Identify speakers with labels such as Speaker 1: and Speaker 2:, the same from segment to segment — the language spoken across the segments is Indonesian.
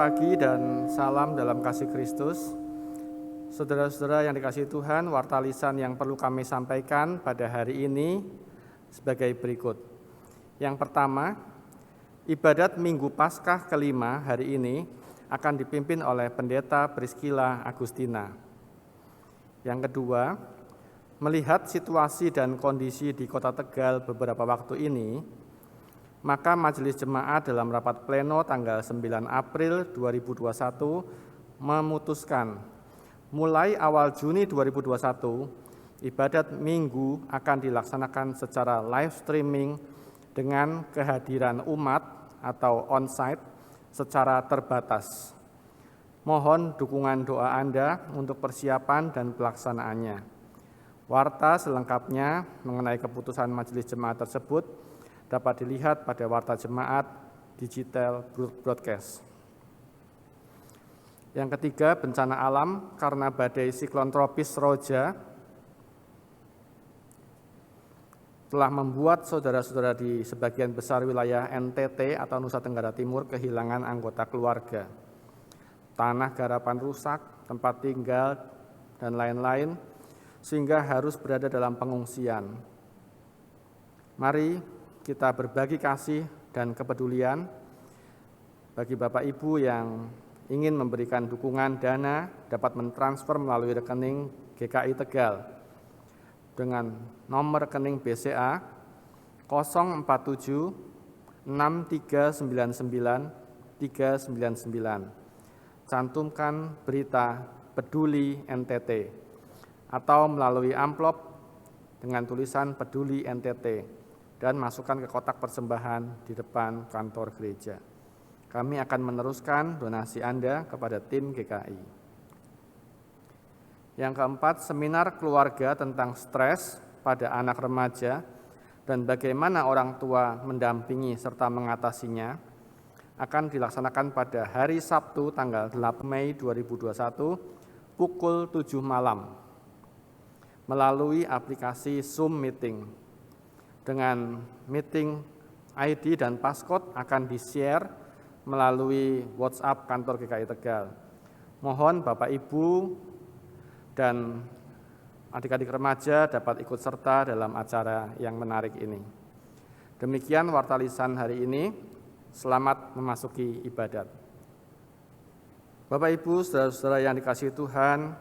Speaker 1: pagi dan salam dalam kasih Kristus. Saudara-saudara yang dikasihi Tuhan, warta lisan yang perlu kami sampaikan pada hari ini sebagai berikut. Yang pertama, ibadat Minggu Paskah kelima hari ini akan dipimpin oleh Pendeta Priscilla Agustina. Yang kedua, melihat situasi dan kondisi di Kota Tegal beberapa waktu ini, maka Majelis Jemaat dalam rapat pleno tanggal 9 April 2021 memutuskan mulai awal Juni 2021 ibadat Minggu akan dilaksanakan secara live streaming dengan kehadiran umat atau onsite secara terbatas. Mohon dukungan doa Anda untuk persiapan dan pelaksanaannya. Warta selengkapnya mengenai keputusan Majelis Jemaat tersebut dapat dilihat pada Warta Jemaat Digital Broadcast. Yang ketiga, bencana alam karena badai siklon tropis Roja telah membuat saudara-saudara di sebagian besar wilayah NTT atau Nusa Tenggara Timur kehilangan anggota keluarga. Tanah garapan rusak, tempat tinggal, dan lain-lain, sehingga harus berada dalam pengungsian. Mari kita berbagi kasih dan kepedulian bagi Bapak Ibu yang ingin memberikan dukungan dana dapat mentransfer melalui rekening GKI Tegal dengan nomor rekening BCA 047 6399 399. Cantumkan berita Peduli NTT atau melalui amplop dengan tulisan Peduli NTT dan masukkan ke kotak persembahan di depan kantor gereja. Kami akan meneruskan donasi Anda kepada tim GKI. Yang keempat, seminar keluarga tentang stres pada anak remaja dan bagaimana orang tua mendampingi serta mengatasinya akan dilaksanakan pada hari Sabtu tanggal 8 Mei 2021 pukul 7 malam melalui aplikasi Zoom Meeting. Dengan meeting ID dan passcode akan di-share melalui WhatsApp kantor GKI Tegal. Mohon Bapak Ibu dan adik-adik remaja dapat ikut serta dalam acara yang menarik ini. Demikian warta lisan hari ini. Selamat memasuki ibadat. Bapak Ibu, saudara-saudara yang dikasihi Tuhan,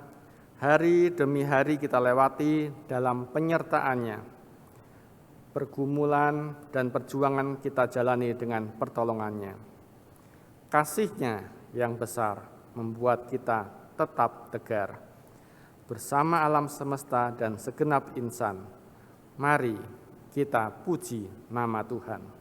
Speaker 1: hari demi hari kita lewati dalam penyertaannya. Pergumulan dan perjuangan kita jalani dengan pertolongannya. Kasih-Nya yang besar membuat kita tetap tegar. Bersama alam semesta dan segenap insan, mari kita puji nama Tuhan.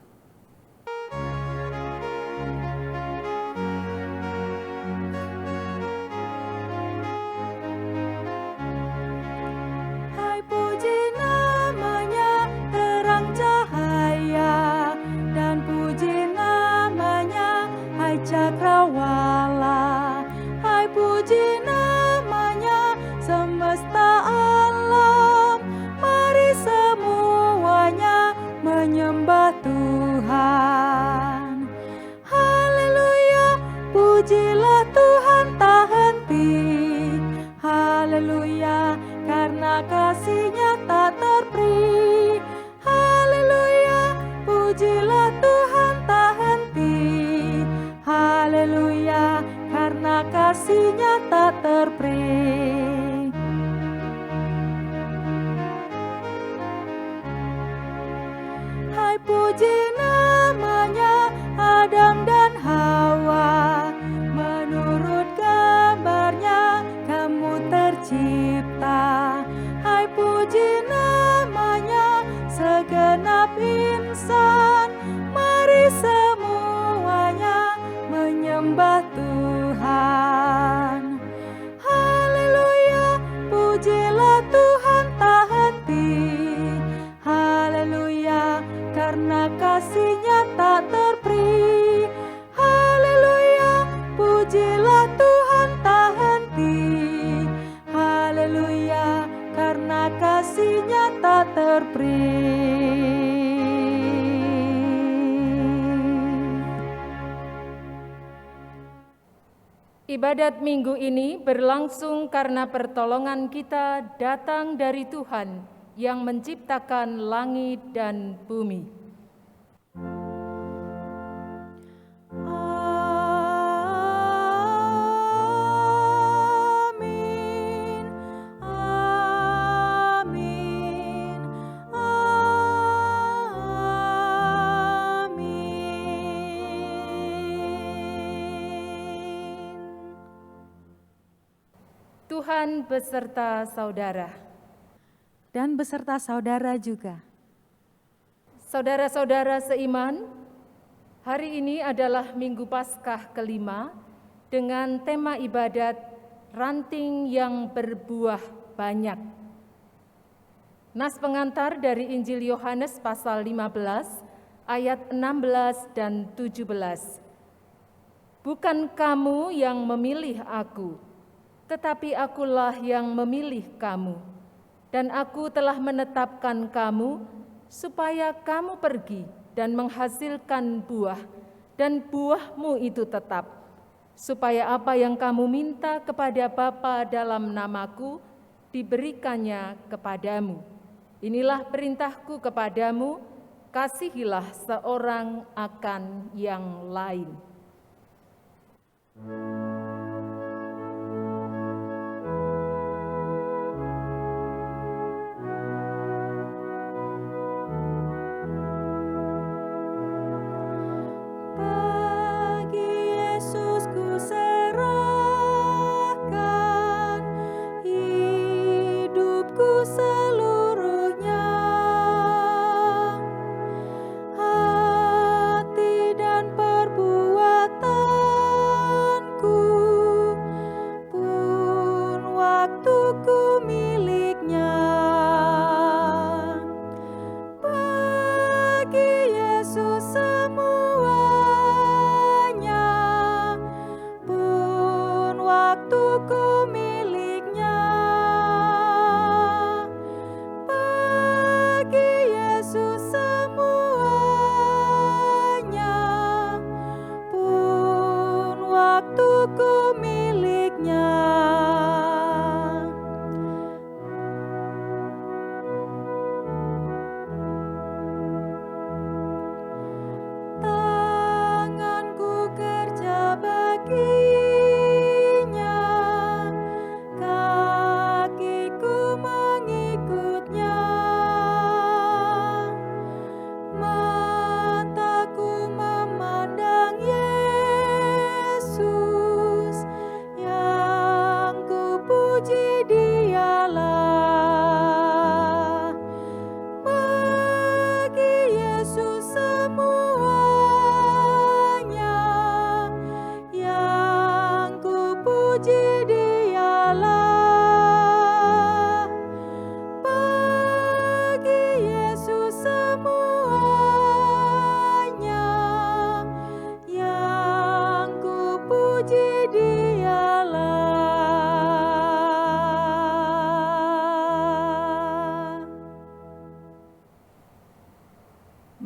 Speaker 2: Pujilah Tuhan tak henti, haleluya, karena kasih-Nya tak terperi. Haleluya, pujilah Tuhan tak henti, haleluya, karena kasih-Nya tak terperi. Hai puji namanya Adam dan Hawa, menurut gambarnya kamu tercipta. Hai puji namanya segenap insan, mari semuanya menyembah Tuhan. Haleluya, pujilah Tuhan tak henti, haleluya, karena kasih-Nya tak terperi. Haleluya, pujilah Tuhan tak henti, haleluya, karena kasih-Nya tak terperi. Ibadat minggu ini berlangsung karena pertolongan kita datang dari Tuhan yang menciptakan langit dan bumi. Tuhan beserta saudara.
Speaker 3: Dan beserta saudara juga.
Speaker 2: Saudara-saudara seiman, hari ini adalah Minggu Paskah kelima dengan tema ibadat ranting yang berbuah banyak. Nas pengantar dari Injil Yohanes pasal 15 ayat 16 dan 17. Bukan kamu yang memilih aku, tetapi akulah yang memilih kamu, dan aku telah menetapkan kamu supaya kamu pergi dan menghasilkan buah, dan buahmu itu tetap, supaya apa yang kamu minta kepada Bapa dalam namaku diberikannya kepadamu. Inilah perintahku kepadamu, kasihilah seorang akan yang lain.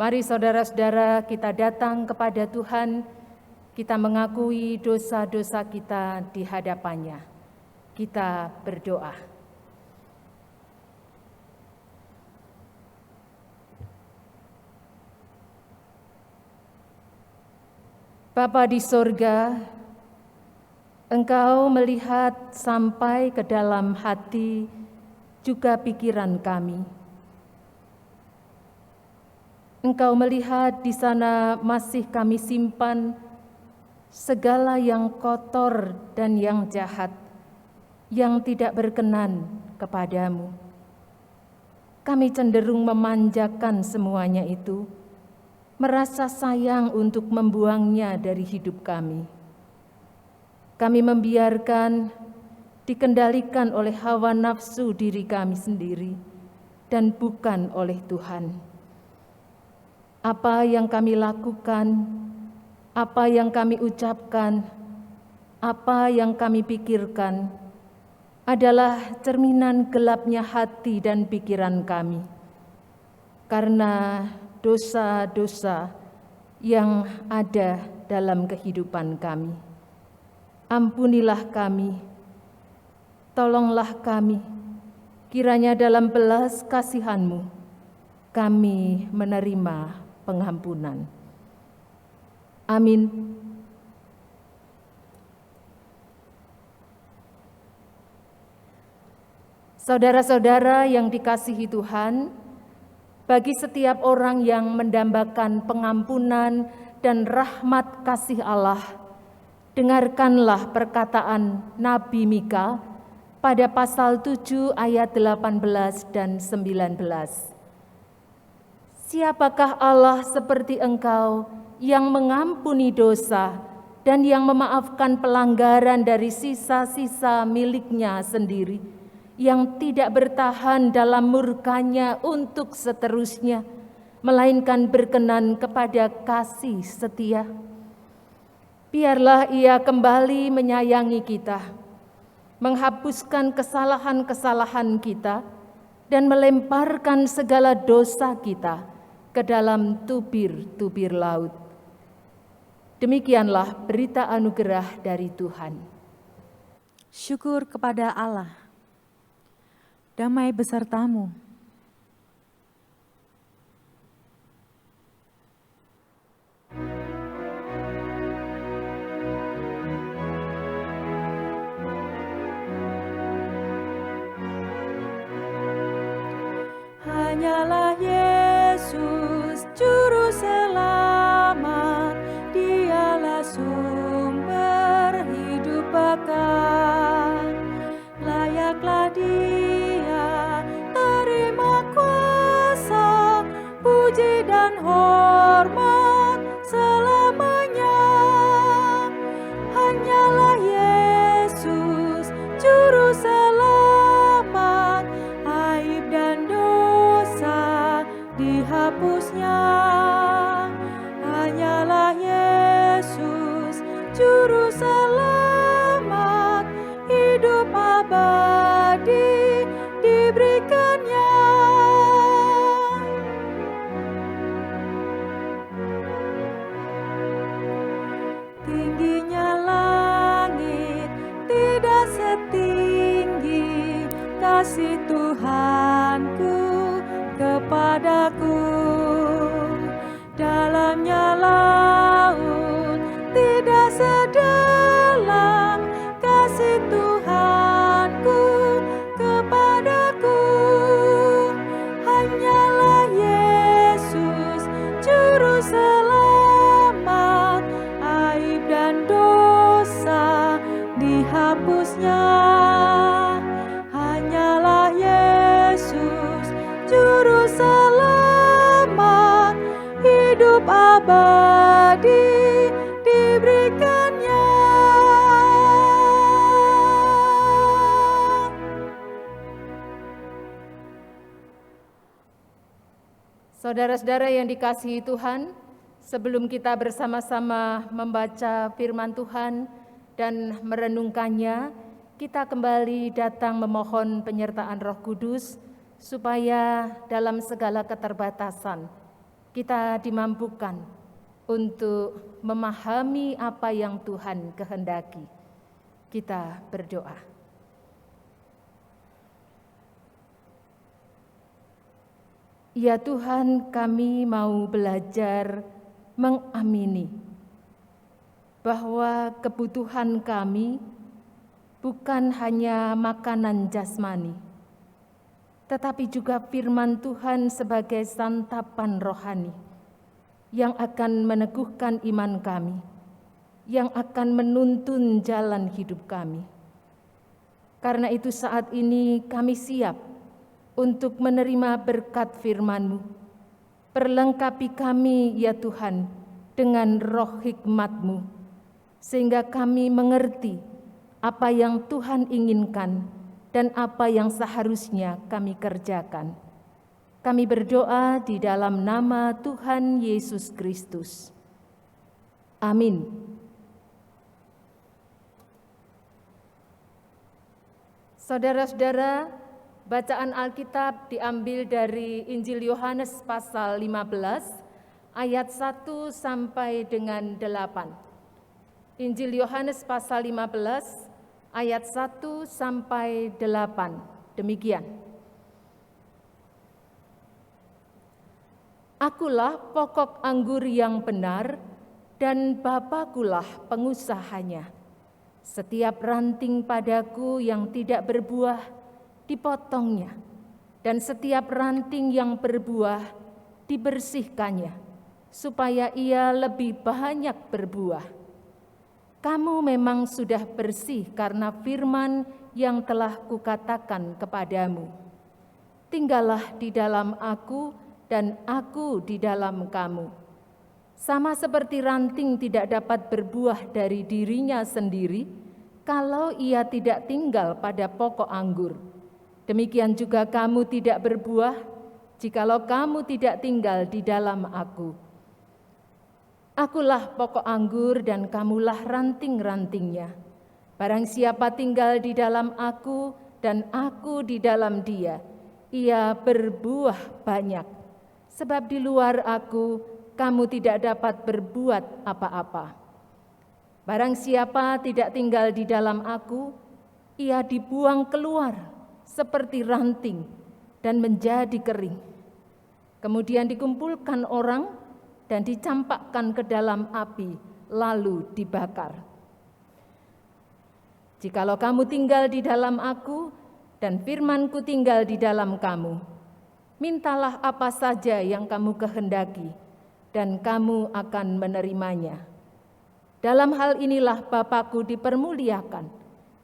Speaker 2: Mari saudara-saudara kita datang kepada Tuhan, kita mengakui dosa-dosa kita di hadapannya. Kita berdoa. Bapa di sorga, Engkau melihat sampai ke dalam hati juga pikiran kami. Engkau melihat di sana masih kami simpan segala yang kotor dan yang jahat, yang tidak berkenan kepadamu. Kami cenderung memanjakan semuanya itu, merasa sayang untuk membuangnya dari hidup kami. Kami membiarkan dikendalikan oleh hawa nafsu diri kami sendiri dan bukan oleh Tuhan. Apa yang kami lakukan, apa yang kami ucapkan, apa yang kami pikirkan adalah cerminan gelapnya hati dan pikiran kami. Karena dosa-dosa yang ada dalam kehidupan kami. Ampunilah kami, tolonglah kami, kiranya dalam belas kasihan-Mu kami menerima pengampunan. Amin. Saudara-saudara yang dikasihi Tuhan, bagi setiap orang yang mendambakan pengampunan dan rahmat kasih Allah, dengarkanlah perkataan Nabi Mika pada pasal 7 ayat 18 dan 19. Siapakah Allah seperti Engkau yang mengampuni dosa dan yang memaafkan pelanggaran dari sisa-sisa miliknya sendiri, yang tidak bertahan dalam murkanya untuk seterusnya, melainkan berkenan kepada kasih setia. Biarlah Ia kembali menyayangi kita, menghapuskan kesalahan-kesalahan kita, dan melemparkan segala dosa kita ke dalam tubir-tubir laut. Demikianlah berita anugerah dari Tuhan.
Speaker 3: Syukur kepada Allah. Damai besertamu. Hanyalah Yesus Juru Selamat, Dialah sumber hidup kekal. Layaklah Dia terima kuasa, puji dan hormat selamanya. Hanyalah Yesus Juru Selamat, aib dan dosa dihapusnya. Hanyalah Yesus Juru Selamat, hidup abadi diberikannya. Tingginya langit tidak setinggi kasih Tuhanku kepadaku. Dalamnya laut tidak sedalam kasih Tuhanku kepadaku. Hanyalah Yesus Juru Selamat, aib dan dosa dihapusnya. Hanyalah Yesus Juru Selamat, hidup abadi diberikannya.
Speaker 2: Saudara-saudara yang dikasihi Tuhan, sebelum kita bersama-sama membaca firman Tuhan dan merenungkannya, kita kembali datang memohon penyertaan Roh Kudus, supaya dalam segala keterbatasan kita dimampukan untuk memahami apa yang Tuhan kehendaki. Kita berdoa. Ya Tuhan, kami mau belajar mengamini bahwa kebutuhan kami bukan hanya makanan jasmani, tetapi juga firman Tuhan sebagai santapan rohani yang akan meneguhkan iman kami, yang akan menuntun jalan hidup kami. Karena itu saat ini kami siap untuk menerima berkat firman-Mu. Perlengkapi kami ya Tuhan dengan roh hikmat-Mu, sehingga kami mengerti apa yang Tuhan inginkan dan apa yang seharusnya kami kerjakan. Kami berdoa di dalam nama Tuhan Yesus Kristus. Amin. Saudara-saudara, bacaan Alkitab diambil dari Injil Yohanes pasal 15 ayat 1 sampai dengan 8. Injil Yohanes pasal 15 ayat 1 sampai 8. Demikian. Akulah pokok anggur yang benar dan Bapakulah pengusahanya. Setiap ranting padaku yang tidak berbuah dipotongnya, dan setiap ranting yang berbuah dibersihkannya, supaya ia lebih banyak berbuah. Kamu memang sudah bersih karena firman yang telah kukatakan kepadamu. Tinggallah di dalam aku dan aku di dalam kamu. Sama seperti ranting tidak dapat berbuah dari dirinya sendiri kalau ia tidak tinggal pada pokok anggur. Demikian juga kamu tidak berbuah jikalau kamu tidak tinggal di dalam aku. Akulah pokok anggur dan kamulah ranting-rantingnya. Barang siapa tinggal di dalam aku dan aku di dalam dia, ia berbuah banyak. Sebab di luar aku, kamu tidak dapat berbuat apa-apa. Barang siapa tidak tinggal di dalam aku, ia dibuang keluar seperti ranting dan menjadi kering. Kemudian dikumpulkan orang dan dicampakkan ke dalam api, lalu dibakar. Jikalau kamu tinggal di dalam aku dan firman-Ku tinggal di dalam kamu, mintalah apa saja yang kamu kehendaki, dan kamu akan menerimanya. Dalam hal inilah Bapa-Ku dipermuliakan,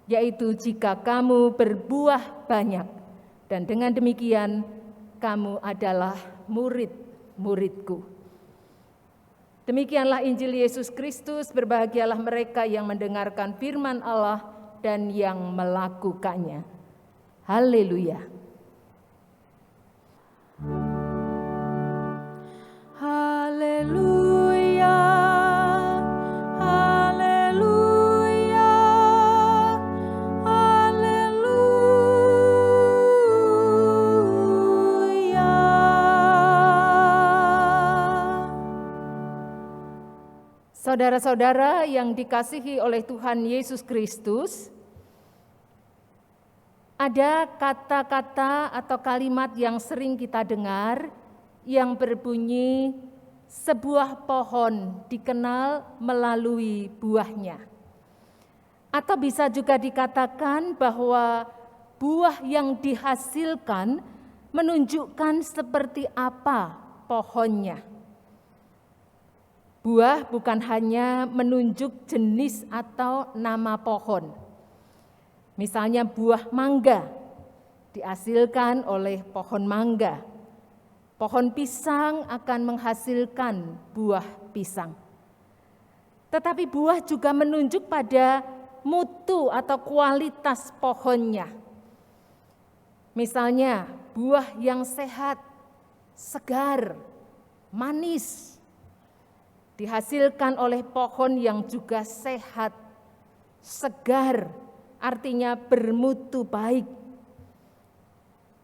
Speaker 2: yaitu jika kamu berbuah banyak, dan dengan demikian kamu adalah murid-murid-Ku. Demikianlah Injil Yesus Kristus. Berbahagialah mereka yang mendengarkan firman Allah dan yang melakukannya. Haleluya.
Speaker 3: Haleluya, haleluya, haleluya.
Speaker 2: Saudara-saudara yang dikasihi oleh Tuhan Yesus Kristus, ada kata-kata atau kalimat yang sering kita dengar yang berbunyi, sebuah pohon dikenal melalui buahnya. Atau bisa juga dikatakan bahwa buah yang dihasilkan menunjukkan seperti apa pohonnya. Buah bukan hanya menunjuk jenis atau nama pohon. Misalnya buah mangga dihasilkan oleh pohon mangga. Pohon pisang akan menghasilkan buah pisang. Tetapi buah juga menunjuk pada mutu atau kualitas pohonnya. Misalnya buah yang sehat, segar, manis, dihasilkan oleh pohon yang juga sehat, segar, artinya bermutu baik.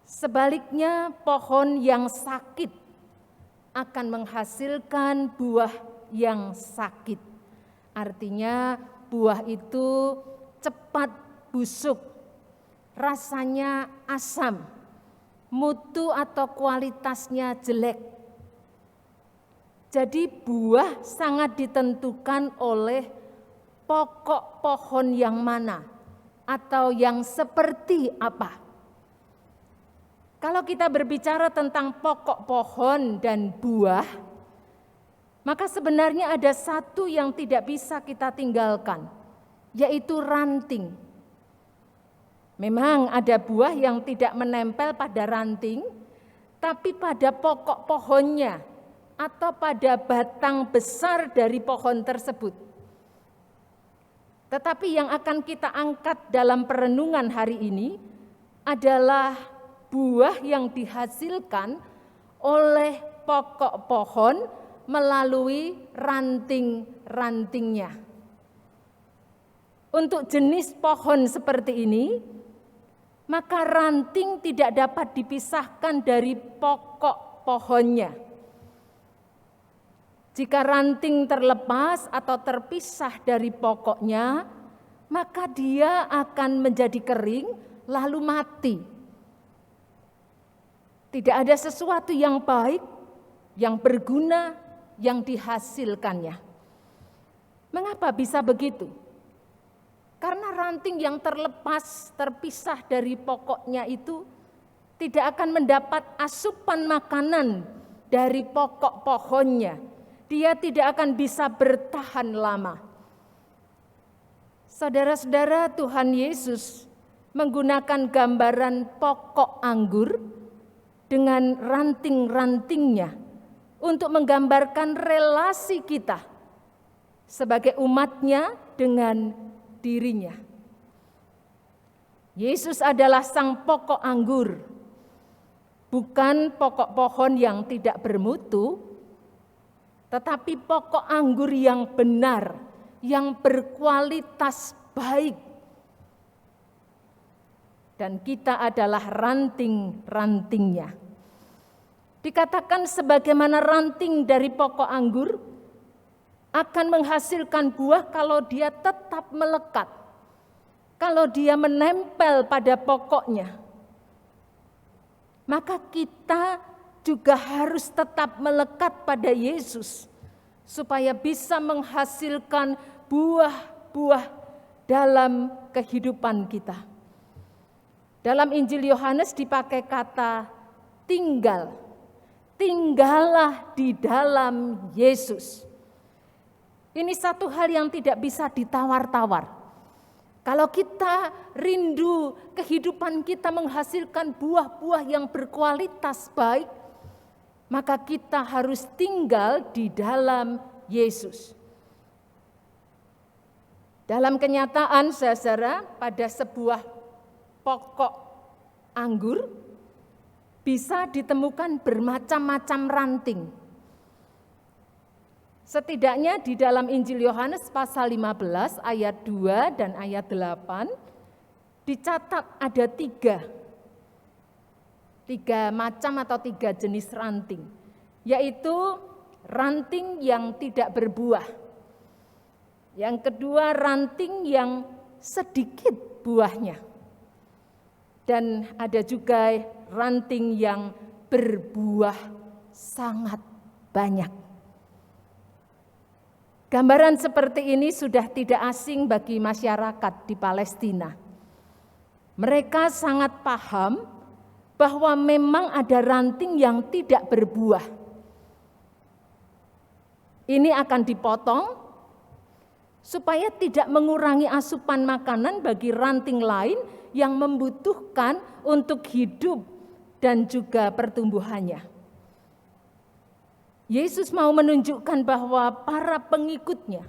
Speaker 2: Sebaliknya, pohon yang sakit akan menghasilkan buah yang sakit. Artinya buah itu cepat busuk, rasanya asam, mutu atau kualitasnya jelek. Jadi buah sangat ditentukan oleh pokok pohon yang mana atau yang seperti apa. Kalau kita berbicara tentang pokok pohon dan buah, maka sebenarnya ada satu yang tidak bisa kita tinggalkan, yaitu ranting. Memang ada buah yang tidak menempel pada ranting, tapi pada pokok pohonnya atau pada batang besar dari pohon tersebut. Tetapi yang akan kita angkat dalam perenungan hari ini adalah buah yang dihasilkan oleh pokok pohon melalui ranting-rantingnya. Untuk jenis pohon seperti ini, maka ranting tidak dapat dipisahkan dari pokok pohonnya. Jika ranting terlepas atau terpisah dari pokoknya, maka dia akan menjadi kering lalu mati. Tidak ada sesuatu yang baik, yang berguna, yang dihasilkannya. Mengapa bisa begitu? Karena ranting yang terlepas, terpisah dari pokoknya itu tidak akan mendapat asupan makanan dari pokok pohonnya. Dia tidak akan bisa bertahan lama. Saudara-saudara, Tuhan Yesus menggunakan gambaran pokok anggur dengan ranting-rantingnya untuk menggambarkan relasi kita sebagai umatnya dengan dirinya. Yesus adalah sang pokok anggur, bukan pokok pohon yang tidak bermutu, tetapi pokok anggur yang benar, yang berkualitas baik. Dan kita adalah ranting-rantingnya. Dikatakan sebagaimana ranting dari pokok anggur akan menghasilkan buah kalau dia tetap melekat, kalau dia menempel pada pokoknya. Maka kita juga harus tetap melekat pada Yesus supaya bisa menghasilkan buah-buah dalam kehidupan kita. Dalam Injil Yohanes dipakai kata tinggal. Tinggallah di dalam Yesus. Ini satu hal yang tidak bisa ditawar-tawar. Kalau kita rindu kehidupan kita menghasilkan buah-buah yang berkualitas baik, maka kita harus tinggal di dalam Yesus. Dalam kenyataan, saudara, pada sebuah pokok anggur bisa ditemukan bermacam-macam ranting. Setidaknya di dalam Injil Yohanes pasal 15 ayat 2 dan ayat 8 dicatat ada tiga macam atau tiga jenis ranting, yaitu ranting yang tidak berbuah. Yang kedua, ranting yang sedikit buahnya. Dan ada juga ranting yang berbuah sangat banyak. Gambaran seperti ini sudah tidak asing bagi masyarakat di Palestina. Mereka sangat paham bahwa memang ada ranting yang tidak berbuah. Ini akan dipotong supaya tidak mengurangi asupan makanan bagi ranting lain yang membutuhkan untuk hidup dan juga pertumbuhannya. Yesus mau menunjukkan bahwa para pengikutnya,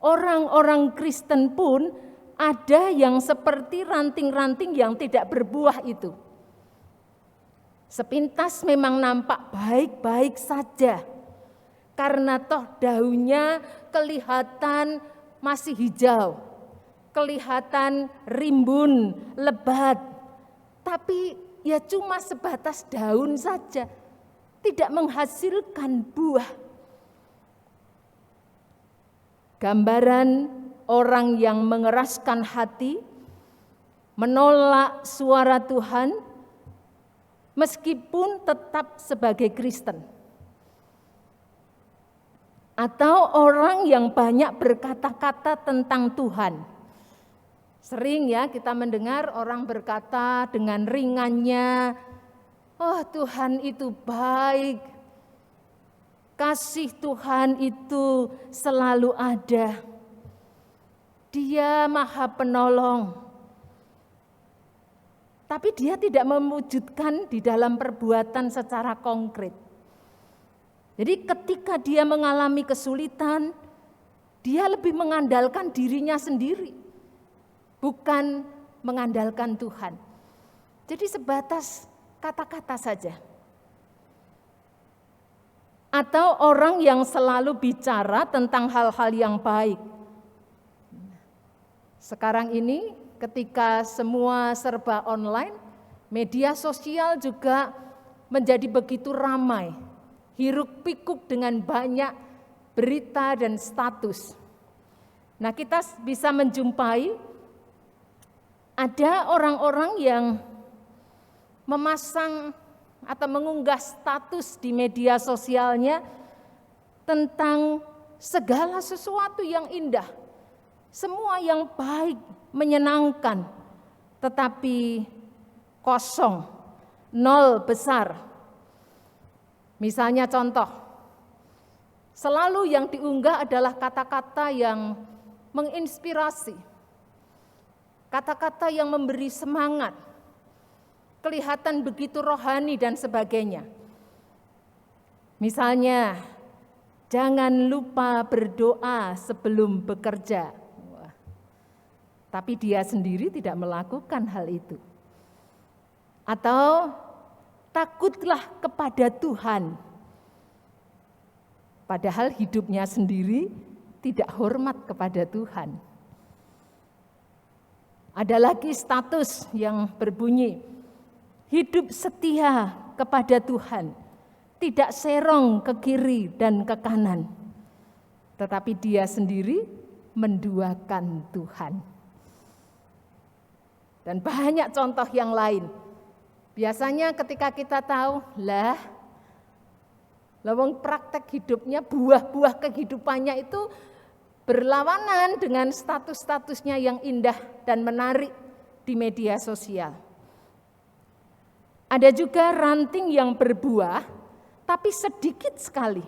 Speaker 2: orang-orang Kristen pun ada yang seperti ranting-ranting yang tidak berbuah itu. Sepintas memang nampak baik-baik saja, karena toh daunnya kelihatan masih hijau, kelihatan rimbun, lebat, tapi ya cuma sebatas daun saja, tidak menghasilkan buah. Gambaran orang yang mengeraskan hati, menolak suara Tuhan, meskipun tetap sebagai Kristen. Atau orang yang banyak berkata-kata tentang Tuhan. Sering ya kita mendengar orang berkata dengan ringannya, oh Tuhan itu baik, kasih Tuhan itu selalu ada, Dia Maha Penolong. Tapi dia tidak mewujudkan di dalam perbuatan secara konkret. Jadi ketika dia mengalami kesulitan, dia lebih mengandalkan dirinya sendiri, bukan mengandalkan Tuhan. Jadi sebatas kata-kata saja. Atau orang yang selalu bicara tentang hal-hal yang baik. Sekarang ini ketika semua serba online, media sosial juga menjadi begitu ramai, hiruk pikuk dengan banyak berita dan status. Nah, kita bisa menjumpai ada orang-orang yang memasang atau mengunggah status di media sosialnya tentang segala sesuatu yang indah, semua yang baik, menyenangkan, tetapi kosong, nol besar. Misalnya contoh, selalu yang diunggah adalah kata-kata yang menginspirasi, kata-kata yang memberi semangat, kelihatan begitu rohani dan sebagainya. Misalnya, jangan lupa berdoa sebelum bekerja. Wah. Tapi dia sendiri tidak melakukan hal itu. Atau takutlah kepada Tuhan. Padahal hidupnya sendiri tidak hormat kepada Tuhan. Ada lagi status yang berbunyi, hidup setia kepada Tuhan, tidak serong ke kiri dan ke kanan. Tetapi dia sendiri menduakan Tuhan. Dan banyak contoh yang lain. Biasanya ketika kita tahu, lawang praktek hidupnya, buah-buah kehidupannya itu berlawanan dengan status-statusnya yang indah dan menarik di media sosial. Ada juga ranting yang berbuah, tapi sedikit sekali.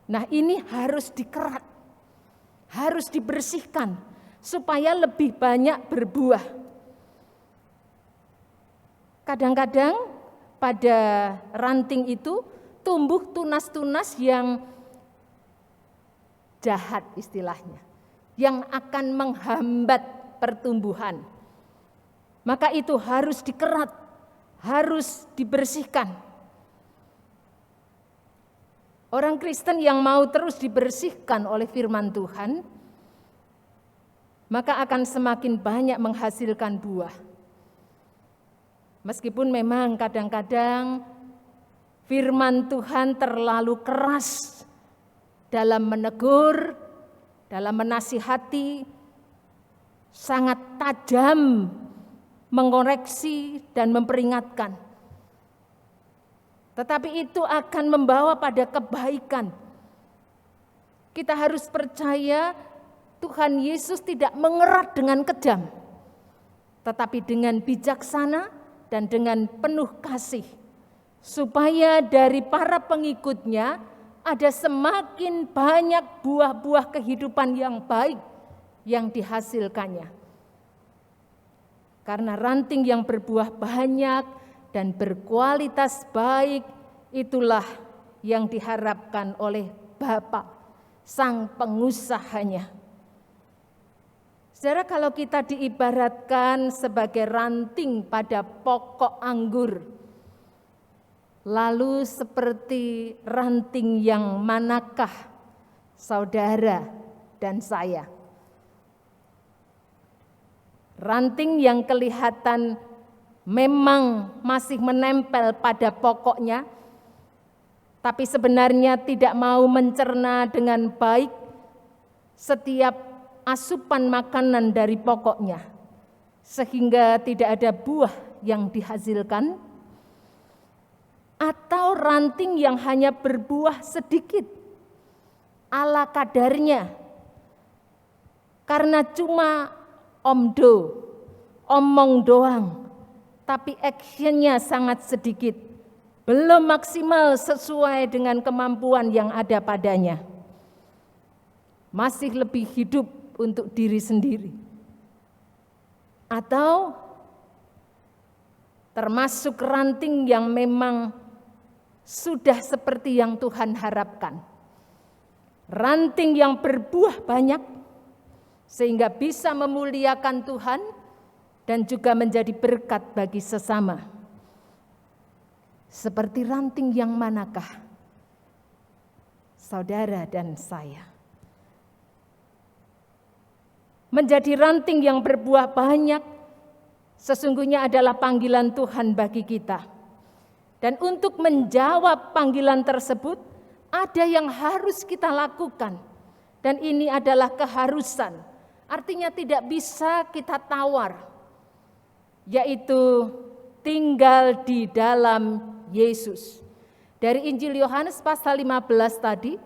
Speaker 2: Nah, ini harus dikerat, harus dibersihkan, supaya lebih banyak berbuah. Kadang-kadang pada ranting itu tumbuh tunas-tunas yang jahat istilahnya, yang akan menghambat pertumbuhan. Maka itu harus dikerat, harus dibersihkan. Orang Kristen yang mau terus dibersihkan oleh firman Tuhan, maka akan semakin banyak menghasilkan buah. Meskipun memang kadang-kadang firman Tuhan terlalu keras dalam menegur, dalam menasihati, sangat tajam mengoreksi dan memperingatkan. Tetapi itu akan membawa pada kebaikan. Kita harus percaya Tuhan Yesus tidak mengerat dengan kejam, tetapi dengan bijaksana dan dengan penuh kasih, supaya dari para pengikutnya ada semakin banyak buah-buah kehidupan yang baik yang dihasilkannya. Karena ranting yang berbuah banyak dan berkualitas baik, itulah yang diharapkan oleh Bapa, Sang Pengusahanya. Saudara, kalau kita diibaratkan sebagai ranting pada pokok anggur, lalu seperti ranting yang manakah saudara dan saya? Ranting yang kelihatan memang masih menempel pada pokoknya, tapi sebenarnya tidak mau mencerna dengan baik setiap asupan makanan dari pokoknya, sehingga tidak ada buah yang dihasilkan, atau ranting yang hanya berbuah sedikit, ala kadarnya, karena cuma omong doang, tapi actionnya sangat sedikit, belum maksimal sesuai dengan kemampuan yang ada padanya, masih lebih hidup untuk diri sendiri, atau termasuk ranting yang memang sudah seperti yang Tuhan harapkan, ranting yang berbuah banyak sehingga bisa memuliakan Tuhan dan juga menjadi berkat bagi sesama. Seperti ranting yang manakah saudara dan saya? Menjadi ranting yang berbuah banyak sesungguhnya adalah panggilan Tuhan bagi kita. Dan untuk menjawab panggilan tersebut, Ada yang harus kita lakukan, dan ini adalah keharusan. Artinya tidak bisa kita tawar, yaitu tinggal di dalam Yesus. Dari Injil Yohanes pasal 15 tadi,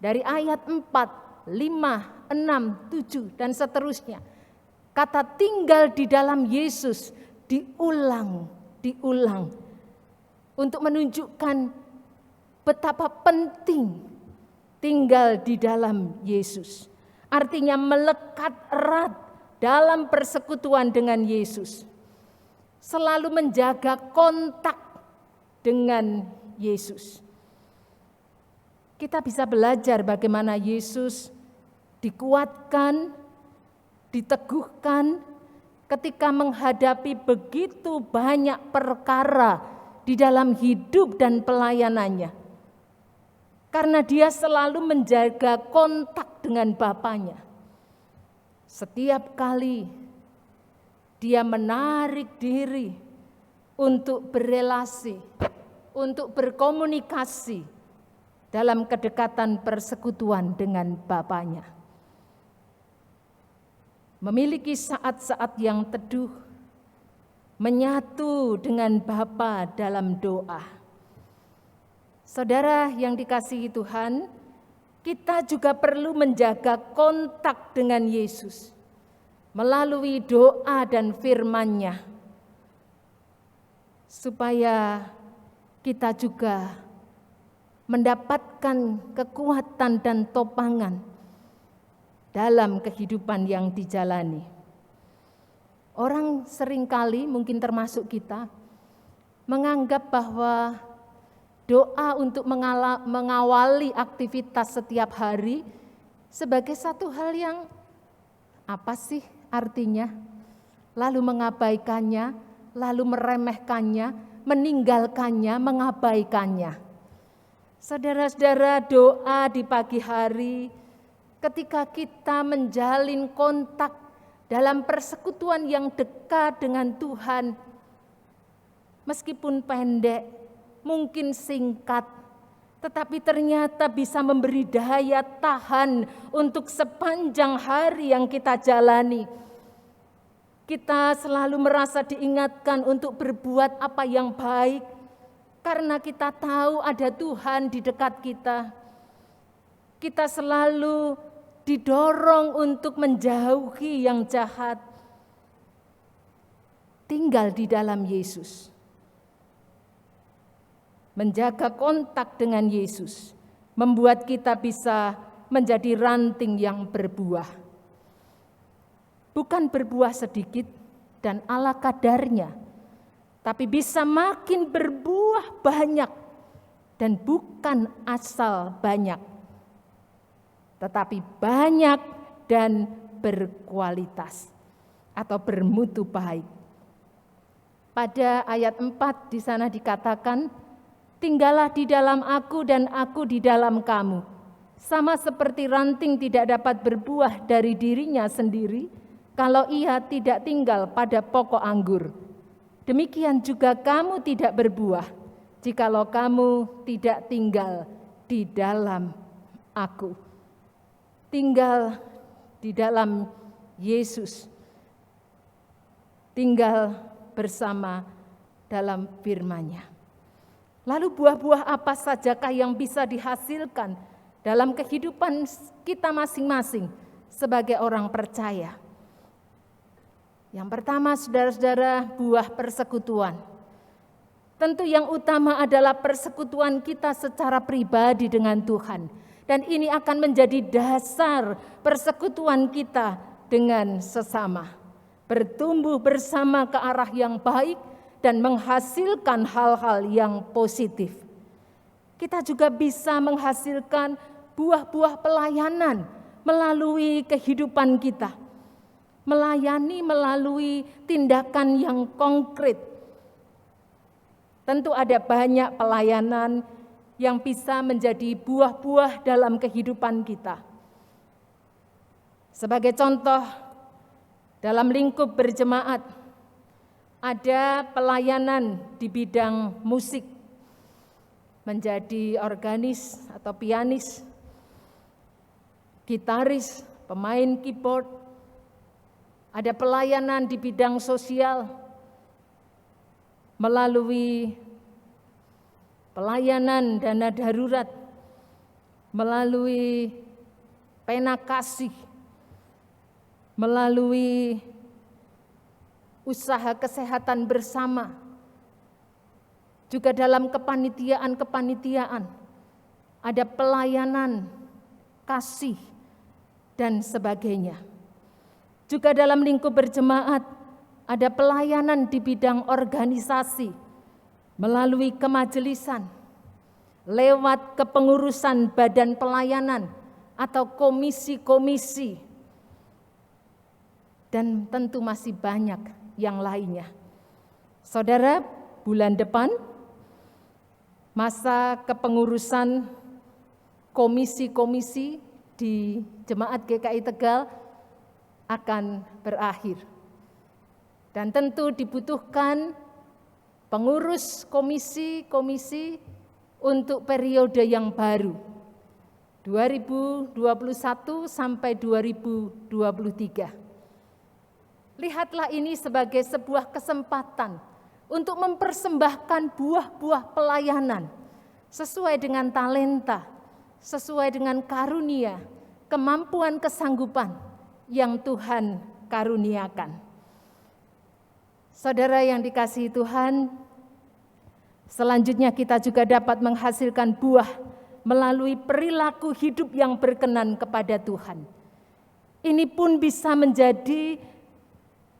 Speaker 2: dari ayat 4, 5, 6, 7, dan seterusnya. Kata tinggal di dalam Yesus diulang untuk menunjukkan betapa penting tinggal di dalam Yesus. Artinya melekat erat dalam persekutuan dengan Yesus. Selalu menjaga kontak dengan Yesus. Kita bisa belajar bagaimana Yesus dikuatkan, diteguhkan ketika menghadapi begitu banyak perkara di dalam hidup dan pelayanannya. Karena dia selalu menjaga kontak dengan Bapanya. Setiap kali dia menarik diri untuk berelasi, untuk berkomunikasi dalam kedekatan persekutuan dengan Bapanya. Memiliki saat-saat yang teduh, menyatu dengan Bapa dalam doa. Saudara yang dikasihi Tuhan, kita juga perlu menjaga kontak dengan Yesus melalui doa dan firman-Nya, supaya kita juga mendapatkan kekuatan dan topangan dalam kehidupan yang dijalani. Orang seringkali, mungkin termasuk kita, menganggap bahwa doa untuk mengawali aktivitas setiap hari sebagai satu hal yang apa sih artinya? Lalu mengabaikannya, lalu meremehkannya, meninggalkannya, mengabaikannya. Saudara-saudara, doa di pagi hari ketika kita menjalin kontak dalam persekutuan yang dekat dengan Tuhan, meskipun pendek, mungkin singkat, tetapi ternyata bisa memberi daya tahan untuk sepanjang hari yang kita jalani. Kita selalu merasa diingatkan untuk berbuat apa yang baik, karena kita tahu ada Tuhan di dekat kita. Kita selalu didorong untuk menjauhi yang jahat. Tinggal di dalam Yesus. Menjaga kontak dengan Yesus membuat kita bisa menjadi ranting yang berbuah. Bukan berbuah sedikit dan ala kadarnya, tapi bisa makin berbuah banyak dan bukan asal banyak, tetapi banyak dan berkualitas atau bermutu baik. Pada ayat 4 di sana dikatakan, tinggallah di dalam aku dan aku di dalam kamu. Sama seperti ranting tidak dapat berbuah dari dirinya sendiri kalau ia tidak tinggal pada pokok anggur. Demikian juga kamu tidak berbuah jikalau kamu tidak tinggal di dalam aku. Tinggal di dalam Yesus. Tinggal bersama dalam firman-Nya. Lalu buah-buah apa sajakah yang bisa dihasilkan dalam kehidupan kita masing-masing sebagai orang percaya? Yang pertama, saudara-saudara, buah persekutuan. Tentu yang utama adalah persekutuan kita secara pribadi dengan Tuhan. Dan ini akan menjadi dasar persekutuan kita dengan sesama. Bertumbuh bersama ke arah yang baik dan menghasilkan hal-hal yang positif. Kita juga bisa menghasilkan buah-buah pelayanan melalui kehidupan kita. Melayani melalui tindakan yang konkret. Tentu ada banyak pelayanan yang bisa menjadi buah-buah dalam kehidupan kita. Sebagai contoh, dalam lingkup berjemaat, ada pelayanan di bidang musik. menjadi organis atau pianis, gitaris, pemain keyboard, ada pelayanan di bidang sosial melalui pelayanan dana darurat, melalui pena kasih, melalui usaha kesehatan bersama, juga dalam kepanitiaan ada pelayanan kasih dan sebagainya. Juga dalam lingkup berjemaat ada pelayanan di bidang organisasi melalui kemajelisan, lewat kepengurusan badan pelayanan atau komisi-komisi, dan tentu masih banyak yang lainnya. Saudara, bulan depan masa kepengurusan komisi-komisi di Jemaat GKI Tegal akan berakhir. Dan tentu dibutuhkan pengurus komisi-komisi untuk periode yang baru, 2021 sampai 2023. Lihatlah ini sebagai sebuah kesempatan untuk mempersembahkan buah-buah pelayanan sesuai dengan talenta, sesuai dengan karunia, kemampuan, kesanggupan yang Tuhan karuniakan. Saudara yang dikasihi Tuhan, selanjutnya kita juga dapat menghasilkan buah melalui perilaku hidup yang berkenan kepada Tuhan. Ini pun bisa menjadi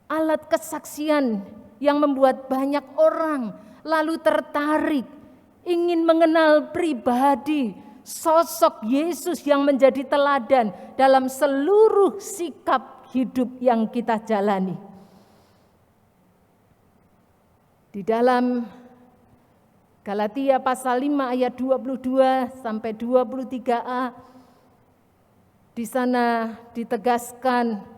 Speaker 2: alat kesaksian yang membuat banyak orang lalu tertarik, ingin mengenal pribadi, sosok Yesus yang menjadi teladan dalam seluruh sikap hidup yang kita jalani. Di dalam Galatia pasal 5 ayat 22 sampai 23a, di sana ditegaskan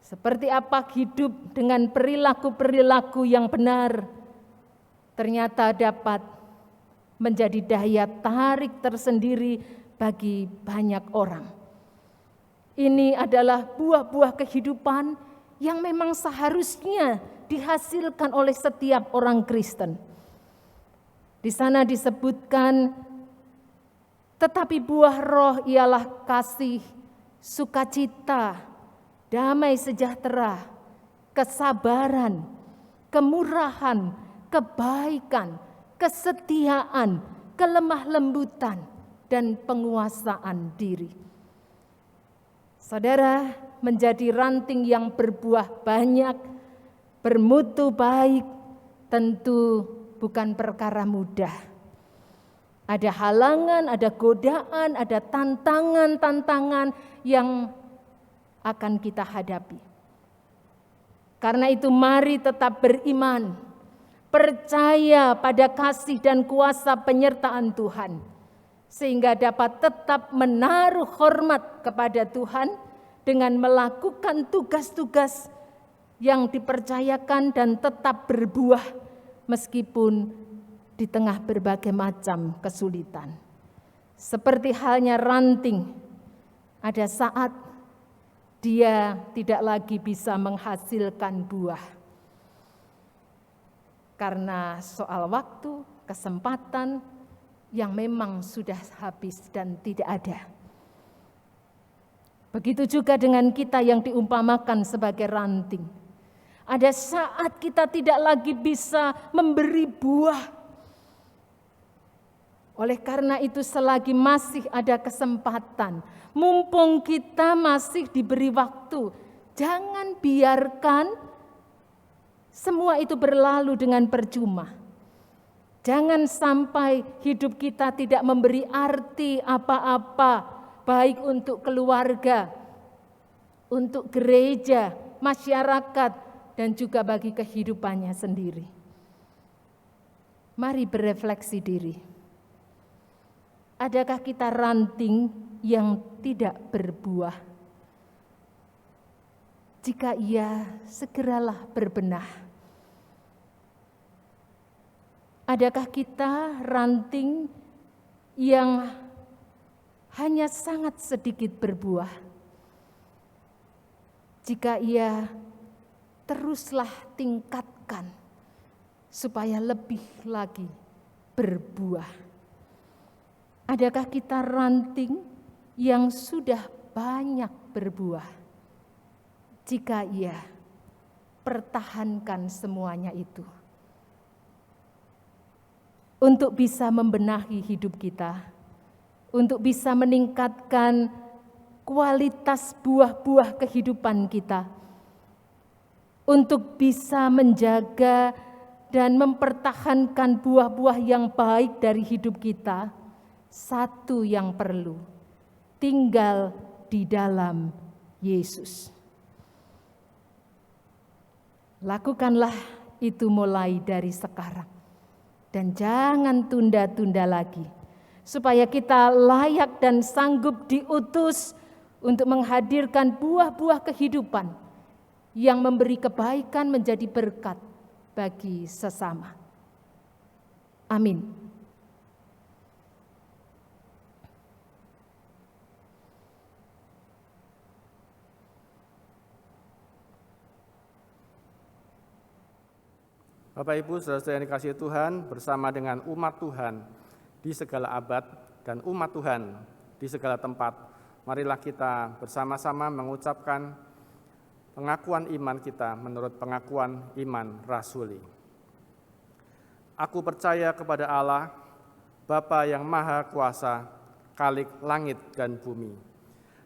Speaker 2: seperti apa hidup dengan perilaku-perilaku yang benar ternyata dapat menjadi daya tarik tersendiri bagi banyak orang. Ini adalah buah-buah kehidupan yang memang seharusnya dihasilkan oleh setiap orang Kristen. Di sana disebutkan, tetapi buah roh ialah kasih, sukacita, damai sejahtera, kesabaran, kemurahan, kebaikan, kesetiaan, kelemah lembutan, dan penguasaan diri. Saudara, menjadi ranting yang berbuah banyak, bermutu baik, tentu bukan perkara mudah. Ada halangan, ada godaan, ada tantangan-tantangan yang akan kita hadapi. Karena itu mari tetap beriman, percaya pada kasih dan kuasa penyertaan Tuhan, sehingga dapat tetap menaruh hormat kepada Tuhan dengan melakukan tugas-tugas yang dipercayakan dan tetap berbuah meskipun di tengah berbagai macam kesulitan. Seperti halnya ranting, ada saat dia tidak lagi bisa menghasilkan buah. Karena soal waktu, kesempatan yang memang sudah habis dan tidak ada. Begitu juga dengan kita yang diumpamakan sebagai ranting. Ada saat kita tidak lagi bisa memberi buah. Oleh karena itu selagi masih ada kesempatan, mumpung kita masih diberi waktu, jangan biarkan semua itu berlalu dengan percuma. Jangan sampai hidup kita tidak memberi arti apa-apa, baik untuk keluarga, untuk gereja, masyarakat, dan juga bagi kehidupannya sendiri. Mari berefleksi diri. Adakah kita ranting yang tidak berbuah? Jika iya, segeralah berbenah. Adakah kita ranting yang hanya sangat sedikit berbuah. Jika ia teruslah tingkatkan supaya lebih lagi berbuah. Adakah kita ranting yang sudah banyak berbuah? Jika iya, pertahankan semuanya itu. Untuk bisa membenahi hidup kita, untuk bisa meningkatkan kualitas buah-buah kehidupan kita, untuk bisa menjaga dan mempertahankan buah-buah yang baik dari hidup kita, satu yang perlu, tinggal di dalam Yesus. Lakukanlah itu mulai dari sekarang. Dan jangan tunda-tunda lagi. Supaya kita layak dan sanggup diutus untuk menghadirkan buah-buah kehidupan yang memberi kebaikan menjadi berkat bagi sesama. Amin.
Speaker 1: Bapak Ibu, saudara-saudara yang dikasihi Tuhan, bersama dengan umat Tuhan di segala abad dan umat Tuhan di segala tempat, marilah kita bersama-sama mengucapkan pengakuan iman kita menurut pengakuan iman rasuli. Aku percaya kepada Allah, Bapa yang Maha Kuasa, Khalik langit dan bumi,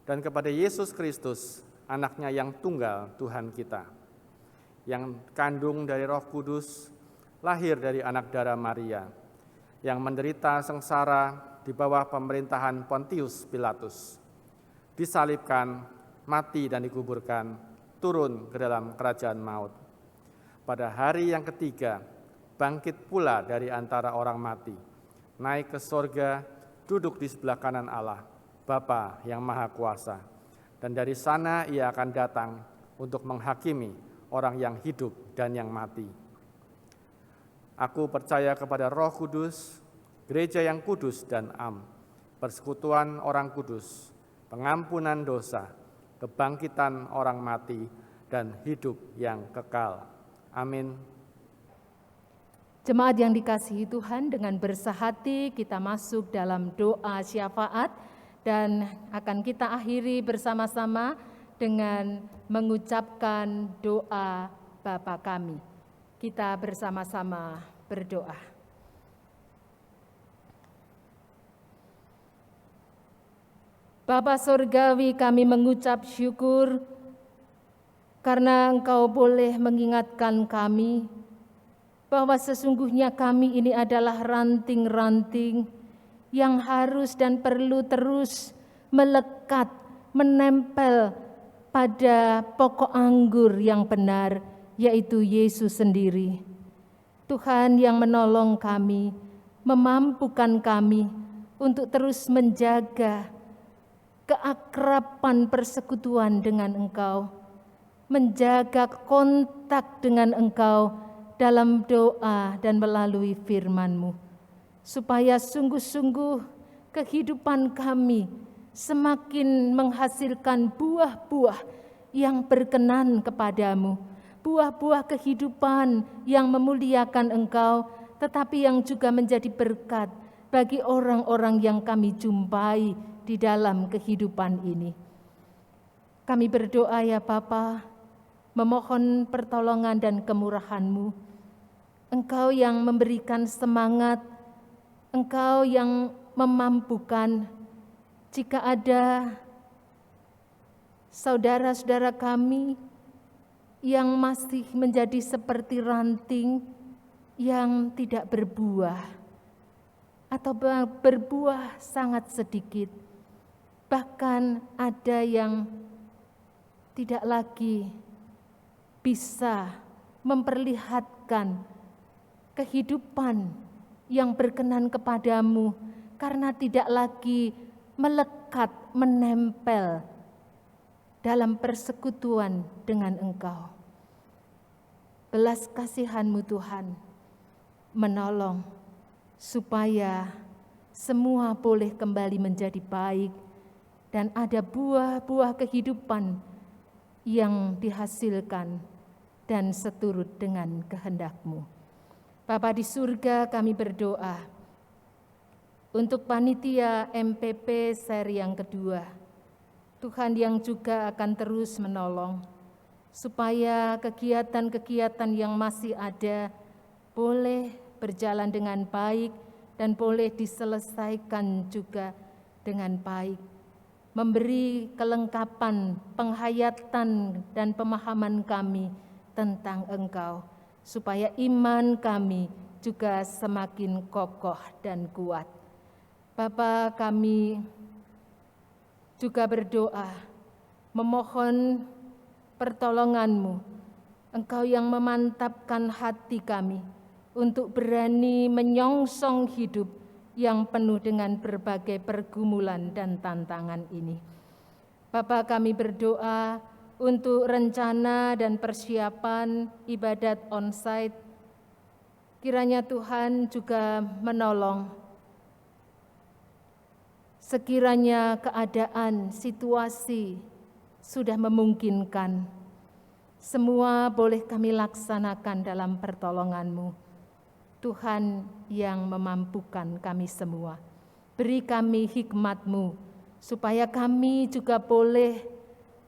Speaker 1: dan kepada Yesus Kristus, Anak-Nya yang tunggal Tuhan kita, yang kandung dari Roh Kudus, lahir dari anak darah Maria, yang menderita sengsara di bawah pemerintahan Pontius Pilatus, disalibkan, mati dan dikuburkan, turun ke dalam kerajaan maut. Pada hari yang ketiga, bangkit pula dari antara orang mati, naik ke sorga, duduk di sebelah kanan Allah, Bapa yang Maha Kuasa, dan dari sana ia akan datang untuk menghakimi orang yang hidup dan yang mati. Aku percaya kepada Roh Kudus, gereja yang kudus dan am, persekutuan orang kudus, pengampunan dosa, kebangkitan orang mati, dan hidup yang kekal. Amin.
Speaker 2: Jemaat yang dikasihi Tuhan, dengan bersahati kita masuk dalam doa syafaat dan akan kita akhiri bersama-sama dengan mengucapkan doa Bapa kami. Kita bersama-sama berdoa. Bapa Surgawi, kami mengucap syukur karena Engkau boleh mengingatkan kami bahwa sesungguhnya kami ini adalah ranting-ranting yang harus dan perlu terus melekat, menempel pada pokok anggur yang benar, yaitu Yesus sendiri. Tuhan yang menolong kami, memampukan kami untuk terus menjaga keakraban persekutuan dengan Engkau, menjaga kontak dengan Engkau dalam doa dan melalui firman-Mu, supaya sungguh-sungguh kehidupan kami semakin menghasilkan buah-buah yang berkenan kepadamu, buah-buah kehidupan yang memuliakan Engkau, tetapi yang juga menjadi berkat bagi orang-orang yang kami jumpai di dalam kehidupan ini. Kami berdoa ya Bapa, memohon pertolongan dan kemurahan-Mu. Engkau yang memberikan semangat, Engkau yang memampukan. Jika ada saudara-saudara kami yang masih menjadi seperti ranting yang tidak berbuah atau berbuah sangat sedikit, bahkan ada yang tidak lagi bisa memperlihatkan kehidupan yang berkenan kepadamu karena tidak lagi melekat, menempel dalam persekutuan dengan Engkau. Belas kasihan-Mu Tuhan menolong supaya semua boleh kembali menjadi baik dan ada buah-buah kehidupan yang dihasilkan dan seturut dengan kehendak-Mu. Bapa di surga, kami berdoa untuk panitia MPP seri yang kedua. Tuhan yang juga akan terus menolong supaya kegiatan-kegiatan yang masih ada boleh berjalan dengan baik dan boleh diselesaikan juga dengan baik. Memberi kelengkapan, penghayatan dan pemahaman kami tentang Engkau, supaya iman kami juga semakin kokoh dan kuat. Bapa, kami juga berdoa, memohon pertolongan-Mu, Engkau yang memantapkan hati kami untuk berani menyongsong hidup yang penuh dengan berbagai pergumulan dan tantangan ini. Bapa, kami berdoa untuk rencana dan persiapan ibadat onsite. Kiranya Tuhan juga menolong. Sekiranya keadaan, situasi sudah memungkinkan, semua boleh kami laksanakan dalam pertolongan-Mu. Tuhan yang memampukan kami semua. Beri kami hikmat-Mu, supaya kami juga boleh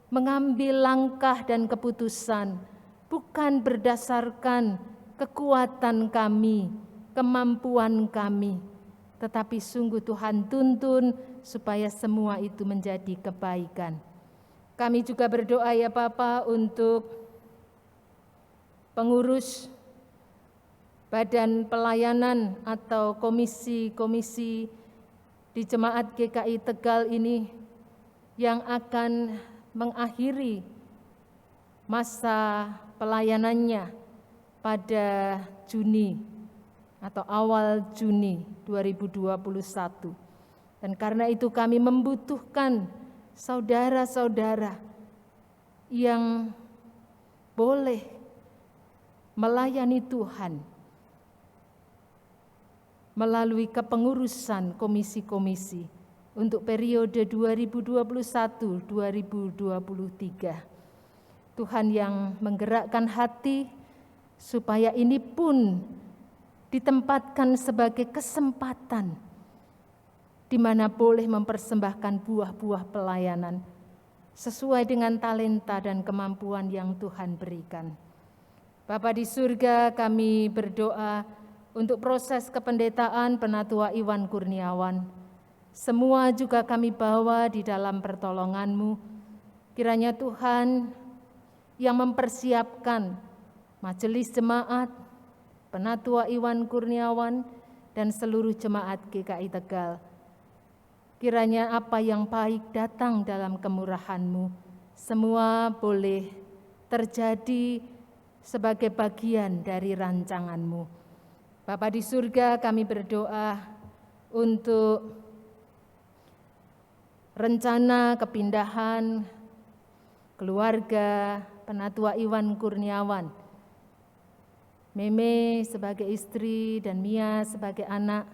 Speaker 2: mengambil langkah dan keputusan, bukan berdasarkan kekuatan kami, kemampuan kami, tetapi sungguh Tuhan tuntun supaya semua itu menjadi kebaikan. Kami juga berdoa ya Bapa untuk pengurus badan pelayanan atau komisi-komisi di Jemaat GKI Tegal ini yang akan mengakhiri masa pelayanannya pada Juni atau awal Juni 2021. Dan karena itu kami membutuhkan saudara-saudara yang boleh melayani Tuhan melalui kepengurusan komisi-komisi untuk periode 2021-2023. Tuhan yang menggerakkan hati supaya ini pun ditempatkan sebagai kesempatan di mana boleh mempersembahkan buah-buah pelayanan sesuai dengan talenta dan kemampuan yang Tuhan berikan. Bapa di surga, kami berdoa untuk proses kependetaan Penatua Iwan Kurniawan. Semua juga kami bawa di dalam pertolongan-Mu. Kiranya Tuhan yang mempersiapkan Majelis Jemaat, Penatua Iwan Kurniawan, dan seluruh jemaat GKI Tegal. Kiranya apa yang baik datang dalam kemurahan-Mu. Semua boleh terjadi sebagai bagian dari rancangan-Mu. Bapa di surga, kami berdoa untuk rencana kepindahan keluarga Penatua Iwan Kurniawan. Meme sebagai istri dan Mia sebagai anak.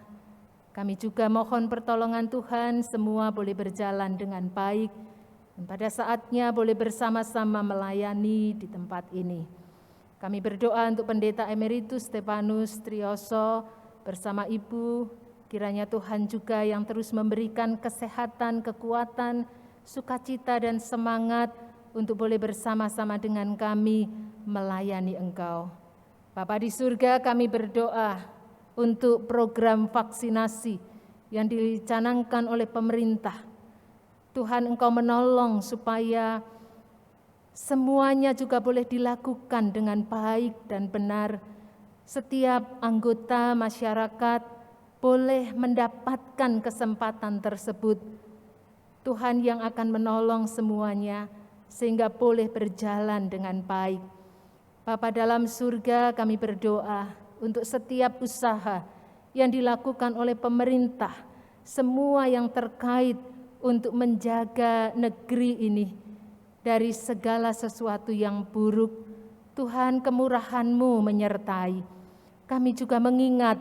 Speaker 2: Kami juga mohon pertolongan Tuhan, semua boleh berjalan dengan baik. Dan pada saatnya boleh bersama-sama melayani di tempat ini. Kami berdoa untuk Pendeta Emeritus Stefanus Trioso bersama Ibu, kiranya Tuhan juga yang terus memberikan kesehatan, kekuatan, sukacita dan semangat untuk boleh bersama-sama dengan kami melayani Engkau. Bapa di surga, kami berdoa untuk program vaksinasi yang dicanangkan oleh pemerintah. Tuhan, Engkau menolong supaya semuanya juga boleh dilakukan dengan baik dan benar. Setiap anggota masyarakat boleh mendapatkan kesempatan tersebut. Tuhan yang akan menolong semuanya sehingga boleh berjalan dengan baik. Bapa dalam surga, kami berdoa untuk setiap usaha yang dilakukan oleh pemerintah, semua yang terkait untuk menjaga negeri ini dari segala sesuatu yang buruk. Tuhan, kemurahan-Mu menyertai. Kami juga mengingat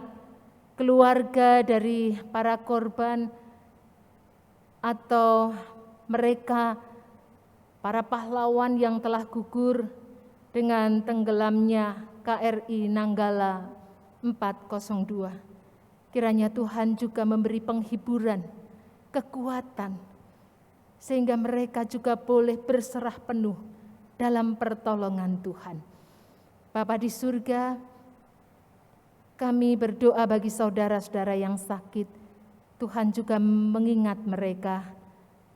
Speaker 2: keluarga dari para korban, atau mereka para pahlawan yang telah gugur dengan tenggelamnya KRI Nanggala 402. Kiranya Tuhan juga memberi penghiburan, kekuatan, sehingga mereka juga boleh berserah penuh dalam pertolongan Tuhan. Bapa di surga, kami berdoa bagi saudara-saudara yang sakit. Tuhan juga mengingat mereka,